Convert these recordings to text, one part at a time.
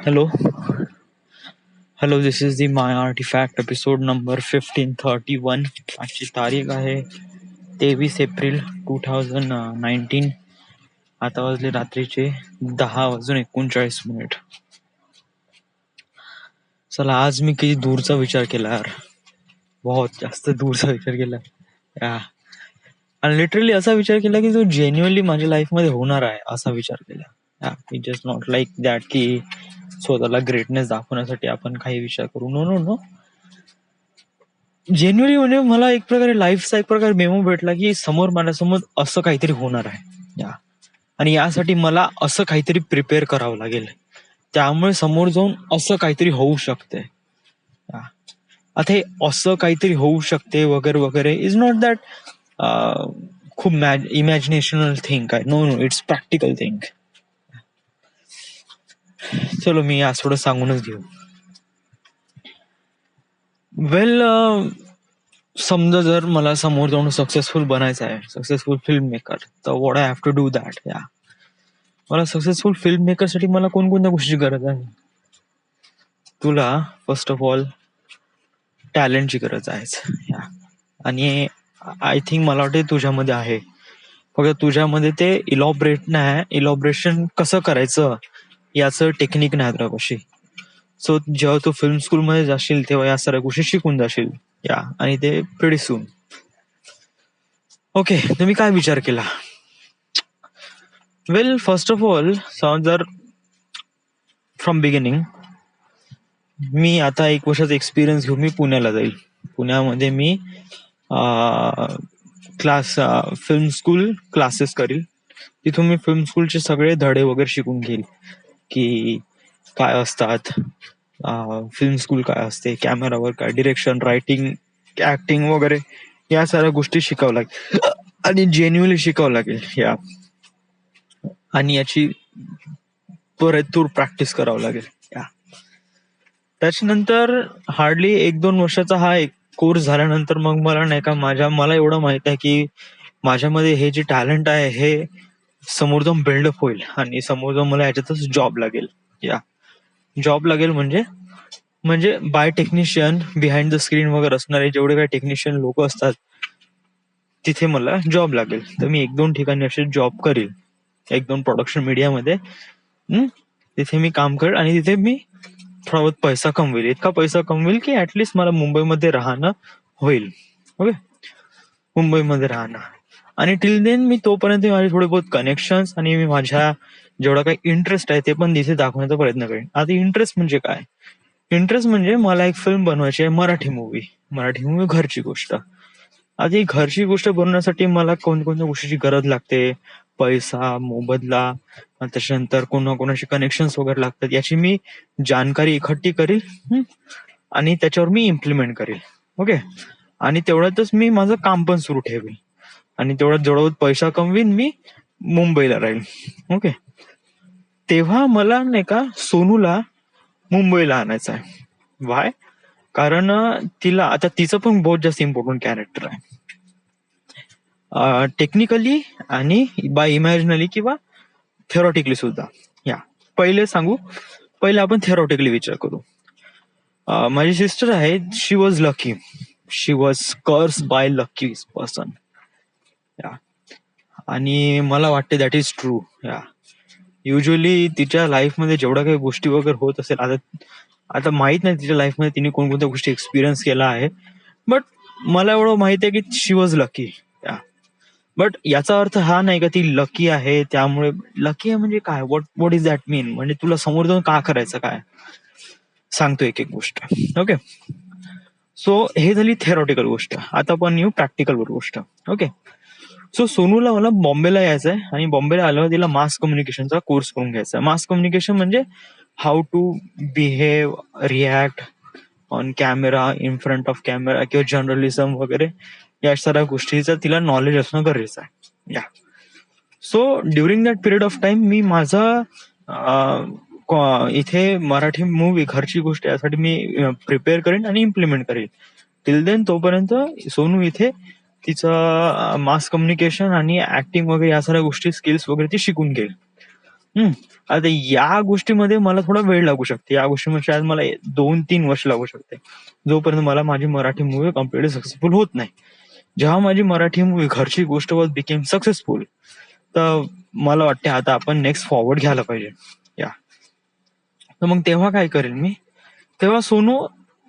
Hello, hello. This is the My Artifact episode number 1531. आजची तारीख आहे 23 एप्रिल 2019. आता वाजले रात्रीचे 10:39. चला, आज मी किती दूरचा विचार केला यार, बहुत जास्त दूरचा विचार केला या. आणि लिटरली असा विचार केला की जो जेन्युअनली माझ्या लाईफमध्ये होणार आहे असा विचार केला. It just not like that की स्वतःला ग्रेटनेस दाखवण्यासाठी आपण काही विचार करू. नो नो नो, जेन्युअली म्हणजे मला एक प्रकारे लाईफचा एक प्रकारे मेमो भेटला की समोर माझ्यासमोर असं काहीतरी होणार आहे या. आणि यासाठी मला असं काहीतरी प्रिपेअर करावं लागेल, त्यामुळे समोर जाऊन असं काहीतरी होऊ शकते या. आता हे असं काहीतरी होऊ शकते वगैरे वगैरे इज नॉट दॅट खूप इमॅजिनेशनल थिंग आहे. No no, it's practical thing. चलो, मी आज थोडं सांगूनच घेऊ. वेल, समजा जर मला समोर जाऊन सक्सेसफुल बनायचं आहे, सक्सेसफुल फिल्म मेकर, तर what I have to do that या. मला सक्सेसफुल फिल्म मेकरसाठी मला कोणकोणत्या गोष्टीची गरज आहे? तुला फर्स्ट ऑफ ऑल टॅलेंटची गरज आहेच या. आणि आय थिंक मला वाटते तुझ्यामध्ये आहे. फक्त तुझ्यामध्ये ते इलॉबरेशन कसं करायचं याचं टेक्निक नाही तुझ्यापाशी. सो जेव्हा तू फिल्म स्कूलमध्ये जाशील तेव्हा या सर्व गोष्टी शिकून जाशील या. आणि ते प्रिटी सून. ओके, तुम्ही काय विचार केला? वेल, फर्स्ट ऑफ ऑल जर फ्रॉम बिगिनिंग मी आता 1 वर्षाचा एक्सपिरियन्स घेऊन मी पुण्याला जाईल. पुण्यामध्ये मी फिल्म स्कूल क्लासेस करील. तिथून मी फिल्म स्कूलचे सगळे धडे वगैरे शिकून घेईल की काय असतात, फिल्म स्कूल काय असते, कॅमेरावर काय, डिरेक्शन, रायटिंग, ऍक्टिंग वगैरे या साऱ्या गोष्टी शिकावं लागेल आणि जेन्युअनली शिकावं लागेल या. आणि याची पुरेपूर प्रॅक्टिस करावं लागेल या. त्याच्यानंतर हार्डली 1-2 वर्षाचा हा एक कोर्स झाल्यानंतर मग मला नाही का मला एवढं माहित आहे की माझ्यामध्ये हे जे टॅलेंट आहे हे समोर जाऊन बिल्डअप होईल आणि समोर जाऊन मला याच्यातच जॉब लागेल या. जॉब लागेल म्हणजे by technician, behind the screen वगैरे असणारे जेवढे काही टेक्निशियन लोक असतात तिथे मला जॉब लागेल. तर मी 1-2 ठिकाणी असे जॉब करेल, 1-2 प्रोडक्शन मीडियामध्ये. तिथे मी काम करेल आणि तिथे मी थोडा बहुत पैसा कमवेल. इतका पैसा कमवेल की ऍटलिस्ट मला मुंबईमध्ये राहणं होईल. ओके, मुंबईमध्ये राहणं. आणि टिल देन मी तोपर्यंत माझे थोडे बहुत कनेक्शन्स आणि मी माझ्या जेवढा काही इंटरेस्ट आहे ते पण तिथे दाखवण्याचा प्रयत्न करेन. आता इंटरेस्ट म्हणजे काय? इंटरेस्ट म्हणजे मला एक फिल्म बनवायची आहे, मराठी मूवी घरची गोष्ट. आता ही घरची गोष्ट बनवण्यासाठी मला कोणत्या गोष्टीची गरज लागते? पैसा, मोबदला, त्याच्यानंतर कोणाशी कनेक्शन्स वगैरे लागतात, याची मी जानकारी इकट्ठी करील आणि त्याच्यावर मी इम्प्लिमेंट करेल. ओके, आणि तेवढ्यातच मी माझं काम पण सुरू ठेवेल आणि तेवढ्यात जेवढा पैसा कमवीन मी मुंबईला राहील. ओके, तेव्हा मला नाही का सोनूला मुंबईला आणायचं आहे. वाय? कारण तिला आता तिचं पण बहुत जास्त इम्पॉर्टंट कॅरेक्टर आहे, टेक्निकली आणि बाय इमॅजिनली किंवा थेरॉटिकली सुद्धा या. पहिले आपण थेरॉटिकली विचार करू. माझी सिस्टर आहे, शी वॉज लकी, शी वॉज कर्स बाय लकी पर्सन या. आणि मला वाटते दॅट इज ट्रू या. युजली तिच्या लाईफमध्ये जेवढ्या काही गोष्टी वगैरे होत असेल, आता माहित नाही तिच्या लाईफमध्ये तिने कोणकोणत्या गोष्टी एक्सपिरियन्स केला आहे, बट मला एवढं माहित आहे की शी वॉज लकी या. बट याचा अर्थ हा नाही का ती लकी आहे त्यामुळे. लकी आहे म्हणजे काय? व्हॉट इज दॅट मीन? म्हणजे तुला समोर जाऊन का करायचं काय? सांगतो एक एक गोष्ट. ओके, सो हे झाली थेरॉटिकल गोष्ट. आता पण येऊ प्रॅक्टिकल गोष्ट. ओके, सो सोनूला मला बॉम्बेला यायचं आहे आणि बॉम्बेला आल्यावर तिला मास कम्युनिकेशनचा कोर्स करून घ्यायचा आहे. मास कम्युनिकेशन म्हणजे how to behave, react on camera, in front of camera किंवा जर्नलिझम वगैरे या सगळ्या गोष्टीचं तिला नॉलेज असणं गरजेचं आहे या. So during that period of time मी माझा इथे मराठी मूवी घरची गोष्ट यासाठी मी प्रिपेअर करेन आणि इम्प्लिमेंट करेन. टिल देन तोपर्यंत सोनू इथे तिचं मास कम्युनिकेशन आणि ऍक्टिंग वगैरे या सगळ्या गोष्टी, स्किल्स वगैरे ती शिकून घेईल. हं. आता या गोष्टीमध्ये मला थोडा वेळ लागू शकते. या गोष्टीमध्ये शायद मला 2-3 वर्ष लागू शकते. जोपर्यंत मला माझी मराठी मूव्ही कंप्लीटली सक्सेसफुल होत नाही. जेव्हा माझी मराठी मूव्ही घरची गोष्ट वॉज बिकेम सक्सेसफुल, तर मला वाटते आता आपण नेक्स्ट फॉरवर्ड घ्यायला पाहिजे. या तर मग तेव्हा काय करेल मी? तेव्हा सोनू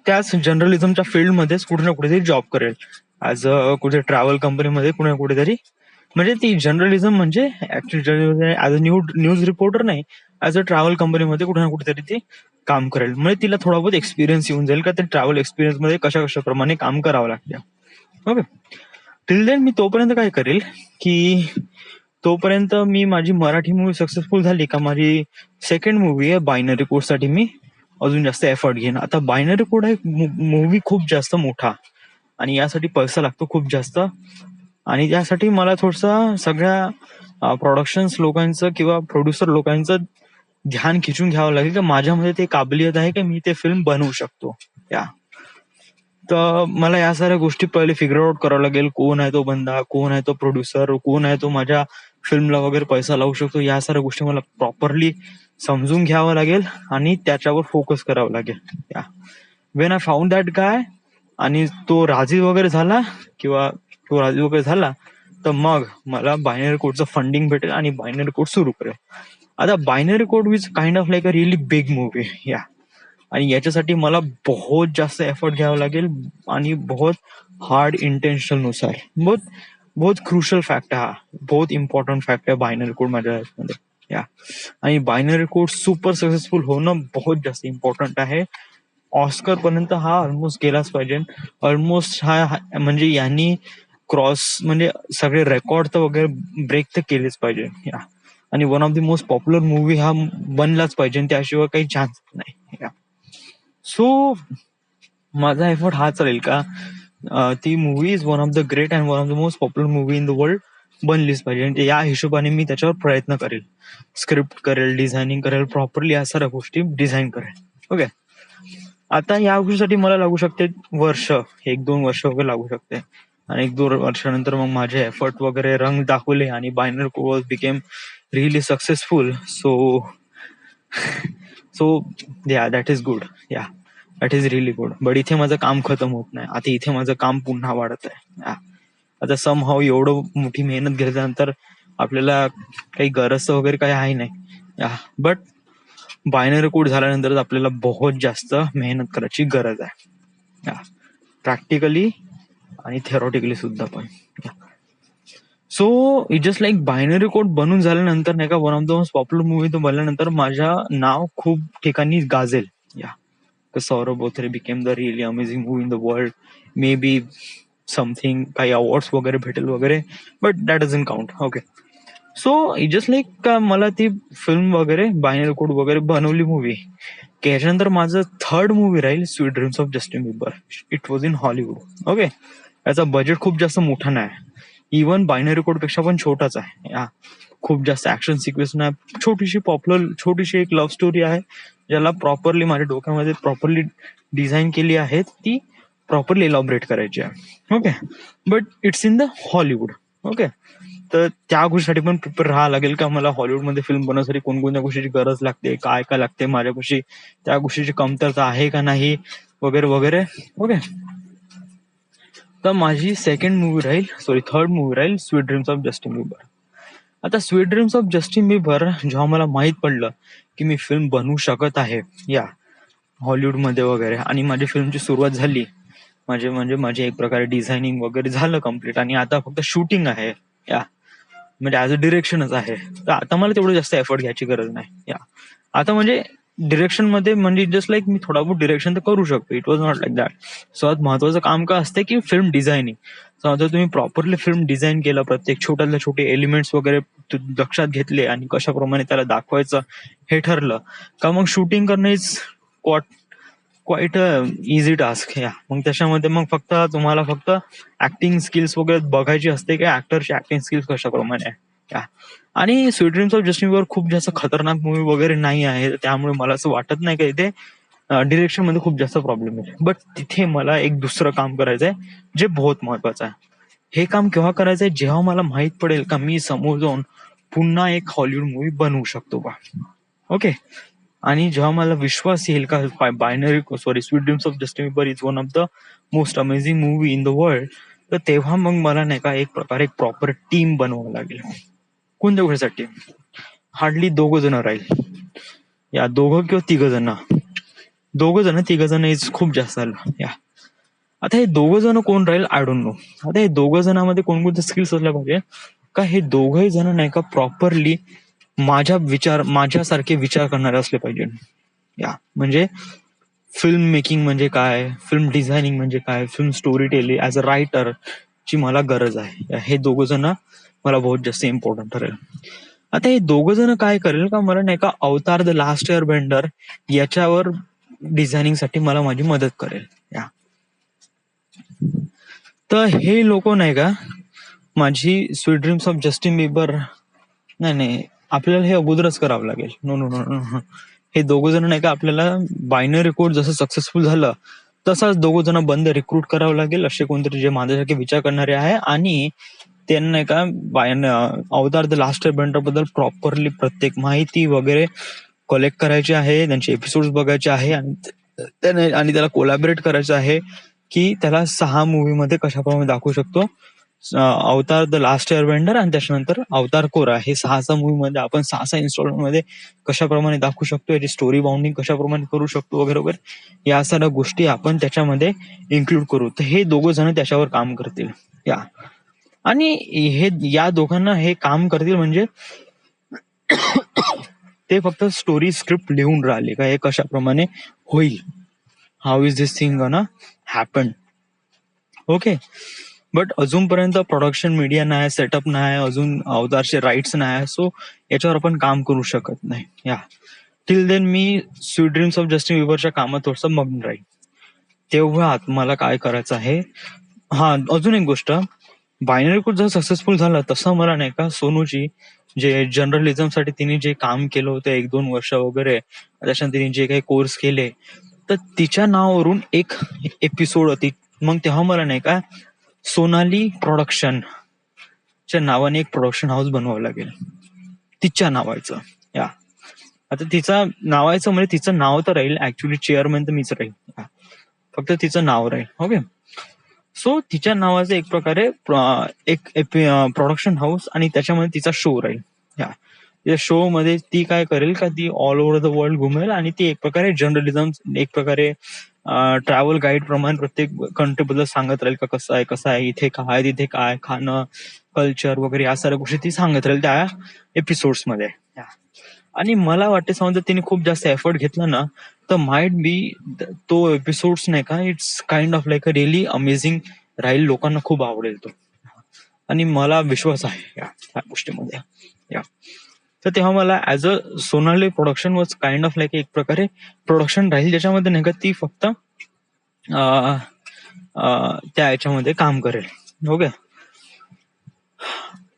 त्याच जर्नलिझमच्या फील्डमध्येच कुठे ना कुठेतरी जॉब करेल. ॲज अ कुठे ट्रॅव्हल कंपनीमध्ये कुठे ना कुठेतरी. म्हणजे ती जर्नलिझम म्हणजे actually as a news reporter नाही, ॲज अ ट्रॅव्हल कंपनीमध्ये कुठे ना कुठेतरी ती काम करेल. म्हणजे तिला थोडा बहुत एक्सपिरियन्स येऊन जाईल का ते ट्रॅव्हल एक्सपिरियन्समध्ये कशा कशाप्रमाणे काम करावं लागतं. ओके. टिल देन मी तोपर्यंत काय करेल की तोपर्यंत मी माझी मराठी मूव्ही सक्सेसफुल झाली का माझी सेकंड मूव्ही आहे बायनरी कोडसाठी मी अजून जास्त एफर्ट घेईन. आता बायनरी कोड हा मूव्ही खूप जास्त मोठा आणि यासाठी पैसा लागतो खूप जास्त आणि त्यासाठी मला थोडंसं सगळ्या प्रोडक्शन्स लोकांचं किंवा प्रोड्युसर लोकांचं ध्यान खिचून घ्यावं लागेल की माझ्यामध्ये ते काबिलियत आहे की मी ते फिल्म बनवू शकतो. या तर मला या साऱ्या गोष्टी पहिले फिगर आउट करावं लागेल. कोण आहे तो बंदा, कोण आहे तो प्रोड्युसर, कोण आहे तो माझ्या फिल्मला वगैरे पैसा लावू शकतो. या साऱ्या गोष्टी मला प्रॉपरली समजून घ्यावं लागेल आणि त्याच्यावर फोकस करावं लागेल. या वेन आय फाउंड दॅट गाय आणि तो राजी वगैरे झाला किंवा तो राजी वगैरे झाला तर मग मला बायनरी कोडचं फंडिंग भेटेल आणि बायनरी कोड सुरू करेल. आता binary code is kind of like a really big movie. या आणि याच्यासाठी मला बहुत जास्त एफर्ट घ्यावा लागेल आणि बहुत हार्ड इंटेन्शन नुसार बहुत बहुत क्रुशल फॅक्ट हा बहुत इम्पॉर्टंट फॅक्ट आहे बायनरी कोड माझ्या लाईफमध्ये. या आणि बायनरी कोड सुपर सक्सेसफुल होणं बहुत जास्त इम्पॉर्टंट आहे. ऑस्कर पर्यंत हा ऑलमोस्ट गेलाच पाहिजे. ऑलमोस्ट म्हणजे यांनी क्रॉस म्हणजे सगळे रेकॉर्ड तर वगैरे ब्रेक तर केलेच पाहिजे. या आणि one of the most popular movie हा बनलाच पाहिजे त्याशिवाय काही चान्स नाही. या सो माझा एफर्ट हा चालेल का ती movie is one of the great and one of the most popular movie in the world बनलीच पाहिजे. आणि या हिशोबाने मी त्याच्यावर प्रयत्न करेल. स्क्रिप्ट करेल, डिझायनिंग करेल, प्रॉपरली या सर्व गोष्टी डिझाईन करेल. ओके. आता या गोष्टीसाठी मला लागू शकते वर्ष, 1-2 वर्ष वगैरे लागू शकते. आणि 1-2 वर्षानंतर मग माझे एफर्ट वगैरे रंग दाखवले आणि binary code became really successful. So या दॅट इज गुड. या that is really good. But इथे माझं काम खतम होत नाही. आता इथे माझं काम पुन्हा वाढत आहे. आता सम हाव एवढं मोठी मेहनत घेतल्यानंतर आपल्याला काही गरज वगैरे काही आहे नाही. बट बायनरी कोड झाल्यानंतर आपल्याला बहुत जास्त मेहनत करायची गरज आहे. प्रॅक्टिकली आणि थेरॉटिकली सुद्धा पण. So it just like binary code बनून झाल्यानंतर नाही का one of the most popular movie तो बनल्यानंतर माझा नाव खूप ठिकाणी गाजेल. या Saurabh Bothre became the really amazing movie in the world. Maybe something काही अवॉर्ड्स वगैरे भेटेल वगैरे but that doesn't count. Okay. So it just like मला ती फिल्म वगैरे बायनरी कोड वगैरे बनवली मूवी की ह्याच्यानंतर माझं थर्ड मूवी राहील sweet dreams of Justin Bieber. It was in Hollywood. Okay. याचा बजेट खूप जास्त मोठा नाही, इव्हन बायनरी कोड पेक्षा पण छोटाच आहे. खूप जास्त ऍक्शन सिक्वेन्स नाही, छोटीशी पॉप्युलर छोटीशी एक लव्ह स्टोरी आहे ज्याला प्रॉपरली माझ्या डोक्यामध्ये प्रॉपरली डिझाईन केली आहे, ती प्रॉपरली इलॉबरेट करायची आहे. Okay. But it's in the Hollywood. Okay. तर त्या गोष्टीसाठी पण प्रिपेअर राहावं लागेल का मला हॉलिवूडमध्ये फिल्म बनवण्यासाठी कोणकोणत्या गोष्टीची गरज लागते, काय काय लागते माझ्यापाशी, त्या गोष्टीची कमतरता आहे का नाही वगैरे वगैरे. ओके. तर माझी सेकंड मूवी राहील थर्ड मूवी राहील sweet dreams of Justin Bieber. आता sweet dreams of Justin Bieber जेव्हा मला माहित पडलं की मी फिल्म बनवू शकत आहे या हॉलिवूडमध्ये वगैरे आणि माझी फिल्मची सुरुवात झाली, माझे एक प्रकारे डिझायनिंग वगैरे झालं कम्प्लीट आणि आता फक्त शूटिंग आहे. या म्हणजे ऍज अ डिरेक्शनच आहे. तर आता मला तेवढं जास्त एफर्ट घ्यायची गरज नाही. या आता म्हणजे डिरेक्शन मध्ये म्हणजे जस्ट लाईक मी थोडा बहुत डिरेक्शन तर करू शकतो. It was not like that. सर्वात महत्वाचं काम काय असतं की फिल्म डिझायनिंग. समजा तुम्ही प्रॉपरली फिल्म डिझाईन केलं, प्रत्येक छोट्यातल्या छोटे एलिमेंट्स वगैरे लक्षात घेतले आणि कशाप्रमाणे त्याला दाखवायचं हे ठरलं का मग शूटिंग करणं इज क्वाईट इझी टास्क. या मग त्याच्यामध्ये मग फक्त तुम्हाला फक्त ऍक्टिंग स्किल्स वगैरे बघायची असते की ऍक्टरची ऍक्टिंग स्किल्स कशाप्रमाणे आहे. आणि sweet dreams of Justin Bieber खूप जास्त खतरनाक मूवी वगैरे नाही आहे, त्यामुळे मला असं वाटत नाही का इथे डिरेक्शन मध्ये खूप जास्त प्रॉब्लेम आहे. बट तिथे मला एक दुसरं काम करायचंय जे बहुत महत्वाचं आहे. हे काम केव्हा करायचंय जेव्हा मला माहित पडेल का मी समोर जाऊन पुन्हा एक हॉलिवूड मूवी बनवू शकतो बा. ओके. आणि जेव्हा मला विश्वास येईल का sweet dreams of Justin Bieber is one of the most amazing movie in the world, तर तेव्हा मग मला नाही का एक प्रकारे प्रॉपर टीम बनवावं लागेल. कोणत्या गोष्टीसाठी? हार्डली 2 जण राहील, या 2 किंवा 3 जण. 2 जण इज खूप जास्त झालं या. आता हे 2 जण कोण राहील आय डोंट नो. आता हे 2 जणांमध्ये कोणकोणते स्किल्स असल्या पाहिजे का हे 2 जण नाही का प्रॉपरली माझ्यासारखे विचार करणारे असले पाहिजे. या म्हणजे फिल्म मेकिंग म्हणजे काय, फिल्म डिझायनिंग म्हणजे काय, film story telling as a writer ची मला गरज आहे. हे 2 जण मला बहुत जास्त इम्पॉर्टंट ठरेल. आता हे 2 जण काय करेल का मला नाही का अवतार द लास्ट एअर बेंडर याच्यावर डिझायनिंग साठी मला माझी मदत करेल. या तर हे लोक नाही का माझी sweet dreams of Justin Bieber, नाही आपल्याला हे अगोदरच करावं लागेल. No no no no. हे 2 जण नाही का आपल्याला बायनरी कोड जसं सक्सेसफुल झालं तसाच 2 जण बंद रिक्रूट करावं लागेल, असे कोणतरी जे माझ्यासारखे विचार करणारे आहे आणि त्यांना नाही का अवतार द लास्ट एअर बेंडर बद्दल प्रॉपरली प्रत्येक माहिती वगैरे कलेक्ट करायची आहे, त्यांचे एपिसोड बघायचे आहे आणि त्याला कोलॅबरेट करायचं आहे की त्याला 6 मूवी मध्ये कशाप्रमाणे दाखवू शकतो अवतार द लास्ट एअर बेंडर आणि त्याच्यानंतर अवतार कोरा. हे 6 मूवी मध्ये आपण 6 इन्स्टॉलमेंट मध्ये कशाप्रमाणे दाखवू शकतो, याची स्टोरी बाउंडिंग कशाप्रमाणे करू शकतो वगैरे वगैरे या सगळ्या गोष्टी आपण त्याच्यामध्ये इन्क्लूड करू. तर हे 2 जण त्याच्यावर काम करतील. या आणि हे या दोघांना हे काम करतील म्हणजे ते फक्त स्टोरी स्क्रिप्ट लिहून राहिले का हे कशाप्रमाणे होईल, how is this thing gonna happen. Okay. But अजूनपर्यंत प्रोडक्शन मीडिया नाही, सेटअप नाही, अजून अवतारचे राईट्स नाही, सो याच्यावर आपण काम करू शकत नाही. या टिल देन मी स्वीट ड्रीम्स ऑफ जस्टिन बिबरच्या कामात थोडंसं मग्न राहील. तेव्हा मला काय करायचं आहे. हा अजून एक गोष्ट, बायनरी कोड जर सक्सेसफुल झाला तसं मला नाही का सोनूची जे जर्नलिझम साठी तिने जे काम केलं होतं 1-2 वर्ष वगैरे, त्याच्यानंतर तिने जे काही कोर्स केले तर तिच्या नावावरून एक एपिसोड होती. मग तेव्हा मला नाही का सोनाली प्रोडक्शन च्या नावाने एक प्रोडक्शन हाऊस बनवावं लागेल तिच्या नावाचं. या आता तिचं नावायचं म्हणजे तिचं नाव तर राहील, ऍक्च्युली चेअरमॅन तर मीच राहील, फक्त तिचं नाव राहील. ओके. सो तिच्या नावाचं एक प्रकारे एक प्रोडक्शन हाऊस आणि त्याच्यामध्ये तिचा शो राहील. या शो मध्ये ती काय करेल का ती ऑल ओव्हर द वर्ल्ड घुमेल आणि ती एक प्रकारे जर्नलिझम, एक प्रकारे ट्रॅव्हल गाईड प्रमाणे प्रत्येक कंट्री बद्दल सांगत राहील का कसं आहे इथे काय, तिथे काय, खाणं, कल्चर वगैरे या साऱ्या गोष्टी ती सांगत राहील त्या एपिसोड्स मध्ये. आणि मला वाटते समजा तिने खूप जास्त एफर्ट घेतला ना तर माइट बी तो एपिसोड्स नाही का it's kind of like a really amazing राहील, लोकांना खूप आवडेल तो आणि मला विश्वास आहे या गोष्टीमध्ये. या तर तेव्हा मला as a Sonali production was kind of like एक प्रकारे प्रोडक्शन राहील ज्याच्यामध्ये नाही का ती फक्त त्या याच्यामध्ये काम करेल. ओके.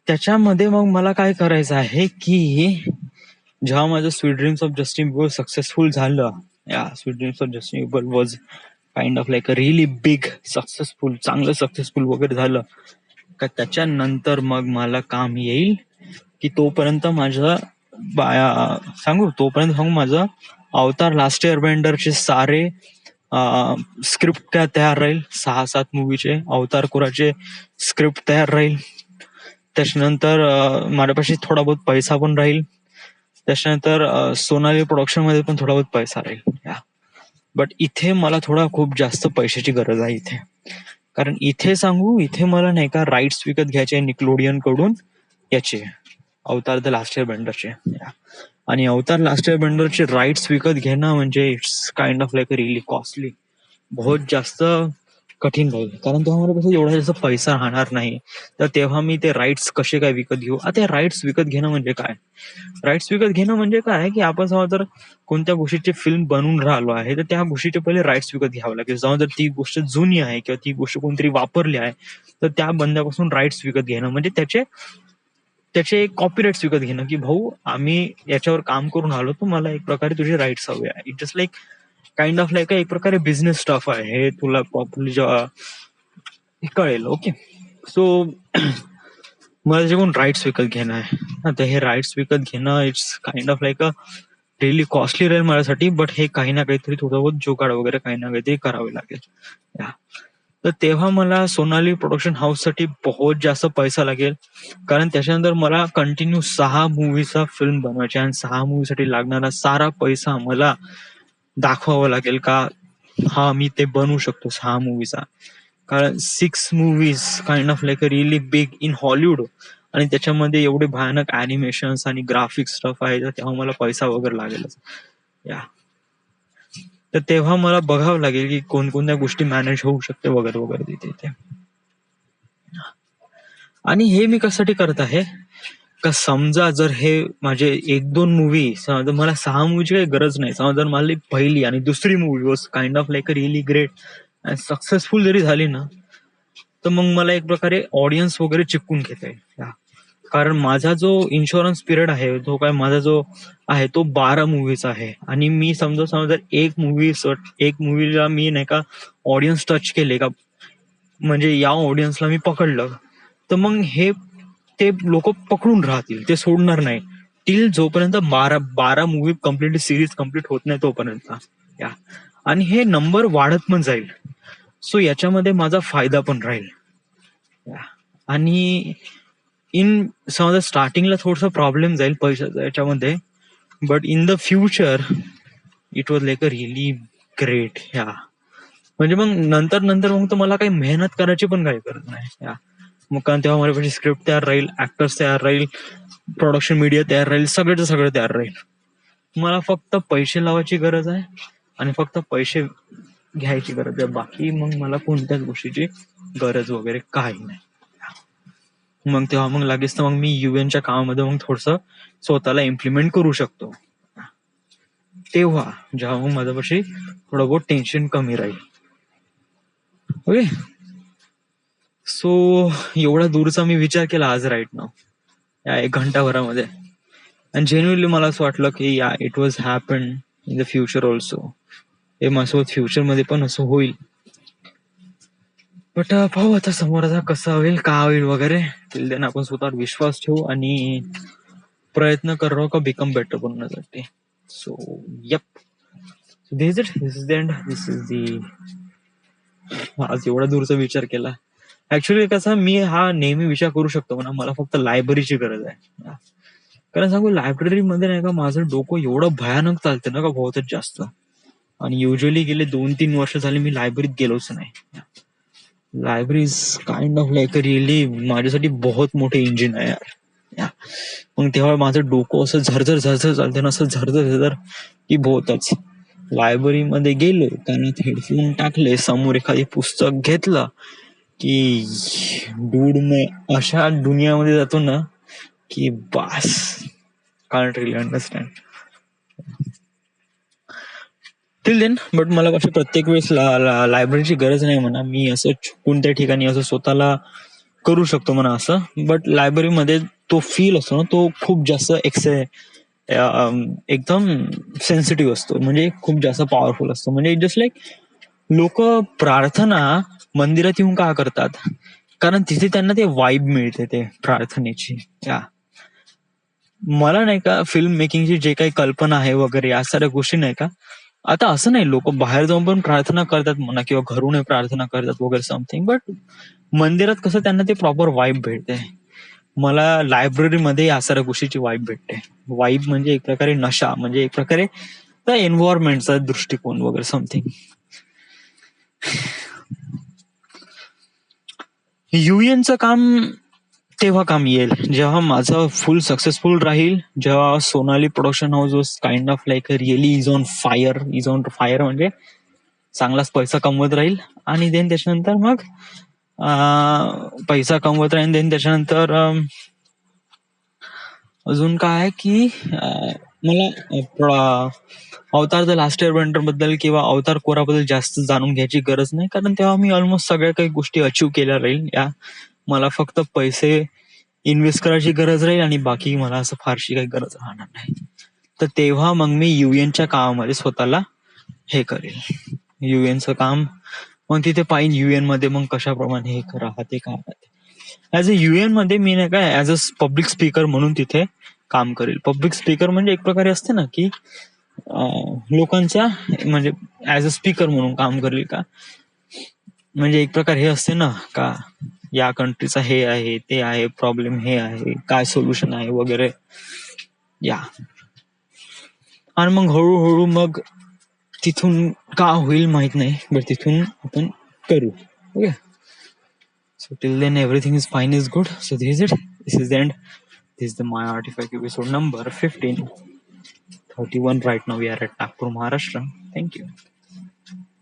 त्याच्यामध्ये मग मला काय करायचं आहे की जेव्हा माझं sweet dreams of Justin Bieber successful झालं, या sweet dreams of Justin Bieber was kind of like a really big successful, चांगलं सक्सेसफुल वगैरे झालं का त्याच्यानंतर मग मला काम येईल की तोपर्यंत माझं तोपर्यंत माझं अवतार लास्ट एअर बेंडरचे सारे स्क्रिप्ट काय तयार राहील, 6-7 मूवीचे अवतार कोराचे स्क्रिप्ट तयार राहील. त्याच्यानंतर माझ्यापाशी थोडा बहुत पैसा पण राहील. त्याच्यानंतर सोनाली प्रोडक्शन मध्ये पण थोडा बहुत पैसा राहील. बट इथे मला थोडा खूप जास्त पैशाची गरज आहे इथे, कारण इथे मला नाही का राईट्स विकत घ्यायचे निकलोडियन कडून याचे अवतार द लास्ट इयर बेंडरचे. आणि अवतार लास्ट इयर बेंडरचे राईट्स विकत घेणं म्हणजे it's kind of like really costly, बहुत जास्त कठीण राहील, कारण तेव्हा मला कसं एवढा जास्त पैसा राहणार नाही. तर तेव्हा मी ते राईट्स कसे काय विकत घेऊ. आता राईट्स विकत घेणं म्हणजे काय, राईट्स विकत घेणं म्हणजे काय की आपण समजा जर कोणत्या गोष्टीची फिल्म बनवून राहिलो आहे तर त्या गोष्टीचे पहिले राईट्स विकत घ्यावं लागेल. जेव्हा जर ती गोष्ट जुनी आहे किंवा ती गोष्ट कोणतरी वापरली आहे तर त्या बंद्यापासून राईट्स विकत घेणं म्हणजे त्याचे कॉपीराईट्स विकत घेणं की भाऊ आम्ही याच्यावर काम करून आलो तर मला एक प्रकारे तुझे राईट्स हवे आहे. It just like kind of like एक प्रकारे बिझनेस स्टफ आहे, हे तुला प्रॉपरली जेव्हा कळेल. ओके. सो मला त्याच्याकडून राईट्स विकत घेणं आहे. आता हे राईट्स विकत घेणं it's kind of like a really costly राहील माझ्यासाठी, बट हे काही ना काहीतरी थोडं बहुत जुगाड वगैरे काही ना काहीतरी करावे लागेल. या. तर तेव्हा मला सोनाली प्रोडक्शन हाऊससाठी बहुत जास्त पैसा लागेल, कारण त्याच्यानंतर मला कंटिन्यू 6 मूवीचा फिल्म बनवायचे आणि 6 मूवीसाठी लागणारा सारा पैसा मला दाखवावा लागेल का हा मी ते बनवू शकतो 6 मूवीचा. कारण 6 movies kind of like a really big in Hollywood, आणि त्याच्यामध्ये एवढे भयानक ॲनिमेशन्स आणि ग्राफिक्स स्टफ आहे, तर तेव्हा मला पैसा वगैरे लागेलच. या. तर तेव्हा मला बघावं लागेल की कोणकोणत्या गोष्टी मॅनेज होऊ शकते वगैरे वगैरे तिथे. आणि हे मी कशासाठी करत आहे का, समजा जर हे माझे 1-2 मूवी, समजा मला 6 मूवीची काही गरज नाही, समजा जर मला पहिली आणि दुसरी movie was kind of like a really great आणि सक्सेसफुल जरी झाली ना, तर मग मला एक प्रकारे ऑडियन्स वगैरे चिपकून घेता येईल. कारण माझा जो इन्शुरन्स पिरियड आहे, तो काय माझा जो आहे तो 12 मूवीचा आहे, आणि मी समजा जर एक मूवीला मी नाही का ऑडियन्स टच केले का, म्हणजे या ऑडियन्सला मी पकडलं, तर मग हे ते लोक पकडून राहतील, ते सोडणार नाही टिल जोपर्यंत 12 मूवी कम्प्लीट सिरीज कम्प्लीट होत नाही तोपर्यंत. या. आणि हे नंबर वाढत पण जाईल, सो याच्यामध्ये माझा फायदा पण राहील. या. आणि समजा स्टार्टिंगला थोडसा प्रॉब्लेम जाईल पैशाचा याच्यामध्ये, but in the future it was like a really great. या. म्हणजे मग नंतर मग तर मला काही मेहनत करायची पण काही गरज नाही. या. मग कारण तेव्हा माझ्यापाशी स्क्रिप्ट तयार राहील, ऍक्टर्स तयार राहील, प्रोडक्शन मीडिया तयार राहील, सगळं तयार राहील. मला फक्त पैसे लावायची गरज आहे आणि फक्त पैसे घ्यायची गरज आहे, बाकी मग मला कोणत्याच गोष्टीची गरज वगैरे काही नाही. मग तेव्हा मग लागेच तर मग मी युएनच्या कामामध्ये मग थोडस स्वतःला इम्प्लिमेंट करू शकतो. तेव्हा जेव्हा मग माझ्यापाशी थोडं बहुत टेन्शन कमी राहील. ओके. सो एवढा दूरचा मी विचार केला आज राईट नाव या 1 घंटाभरामध्ये, आणि जेन्युअनली मला असं वाटलं की या it was happen in the future also. हे माझ्यासोबत फ्युचर मध्ये पण असं होईल, बट पाहू आता समोर आता कसं होईल, का होईल वगैरे. टिल देन आपण स्वतःवर विश्वास ठेवू आणि प्रयत्न करो का बिकम बेटर बनण्यासाठी. So F, this is the end. This is the. आज एवढा दूरचा विचार केला. ऍक्च्युली कसा मी हा नेहमी विचार करू शकतो म्हणा, मला फक्त लायब्ररीची गरज आहे. कारण सांगू, लायब्ररीमध्ये नाही का माझं डोकं एवढं भयानक चालतं ना का बहुतच जास्त, आणि युजली गेले 2-3 वर्ष झाले मी लायब्ररीत गेलोच नाही. Library is kind of like really माझ्यासाठी बहुत मोठे इंजिन आहे यार. मग तेव्हा माझं डोकं असं झरझर चालतं ना, असं झरझर की बहुतच. लायब्ररीमध्ये गेलो, कानात हेडफोन टाकले, समोर एखादी पुस्तक घेतलं की डूड मैं अशा दुनियामध्ये जातो ना की बास, can't really understand. Till then, but मला कसं प्रत्येक वेळेस लायब्ररीची गरज नाही म्हणा. मी असं कोणत्या ठिकाणी असं स्वतःला करू शकतो म्हणा असं, बट लायब्ररीमध्ये तो फील असतो ना, तो खूप जास्त एकदम सेन्सिटिव्ह असतो, म्हणजे खूप जास्त पॉवरफुल असतो. म्हणजे जस्ट लाईक लोक प्रार्थना मंदिरात येऊन का करतात, कारण तिथे त्यांना ते वाईब मिळते ते प्रार्थनेची. या. मला नाही का फिल्म मेकिंगची जे काही कल्पना आहे वगैरे या साऱ्या गोष्टी नाही का, आता असं नाही लोक बाहेर जाऊन पण प्रार्थना करतात म्हणा किंवा घरून प्रार्थना करतात वगैरे समथिंग, बट मंदिरात कसं त्यांना ते प्रॉपर वाईब भेटते. मला लायब्ररीमध्ये या साऱ्या गोष्टीची वाईब भेटते. वाईब म्हणजे एक प्रकारे नशा, म्हणजे एक प्रकारे त्या एन्व्हायरमेंटचा दृष्टिकोन वगैरे समथिंग. युएनचं काम तेव्हा काम येईल जेव्हा माझं फुल सक्सेसफुल राहील, जेव्हा Sonali production house was kind of like really is on fire. म्हणजे चांगलाच पैसा कमवत राहील, आणि देन त्याच्यानंतर मग पैसा कमवत राहील. देन त्याच्यानंतर अजून काय आहे की मला अवतार द लास्ट एअरबेंडर बद्दल किंवा अवतार कोराबद्दल जास्त जाणून घ्यायची गरज नाही, कारण तेव्हा मी ऑलमोस्ट सगळ्या काही गोष्टी अचीव्ह केल्या राहील. या. मला फक्त पैसे इन्व्हेस्ट करायची गरज राहील, आणि बाकी मला असं फारशी काही गरज राहणार नाही. तर तेव्हा मग मी युएनच्या कामामध्ये स्वतःला हे करेल. युएनचं काम मग तिथे पाहिजे, युएन मध्ये मग कशाप्रमाणे हे राहते काय राहते. ऍज अ युएन मध्ये मी नाही का ऍज अ पब्लिक स्पीकर म्हणून तिथे काम करेल. पब्लिक स्पीकर म्हणजे एक प्रकारे असते ना की लोकांच्या म्हणजे ऍज अ स्पीकर म्हणून काम करेल का, म्हणजे एक प्रकार हे असते ना का या कंट्रीचा हे आहे ते आहे प्रॉब्लेम हे आहे काय सोल्युशन आहे वगैरे या. आणि मग हळूहळू मग तिथून का होईल माहित नाही बट तिथून आपण करू. Okay, so till then everything is fine is good. So this is it, this is the end. This is the My Artifact episode number 15, 31 right now. We are at Nagpur, Maharashtra. Thank you.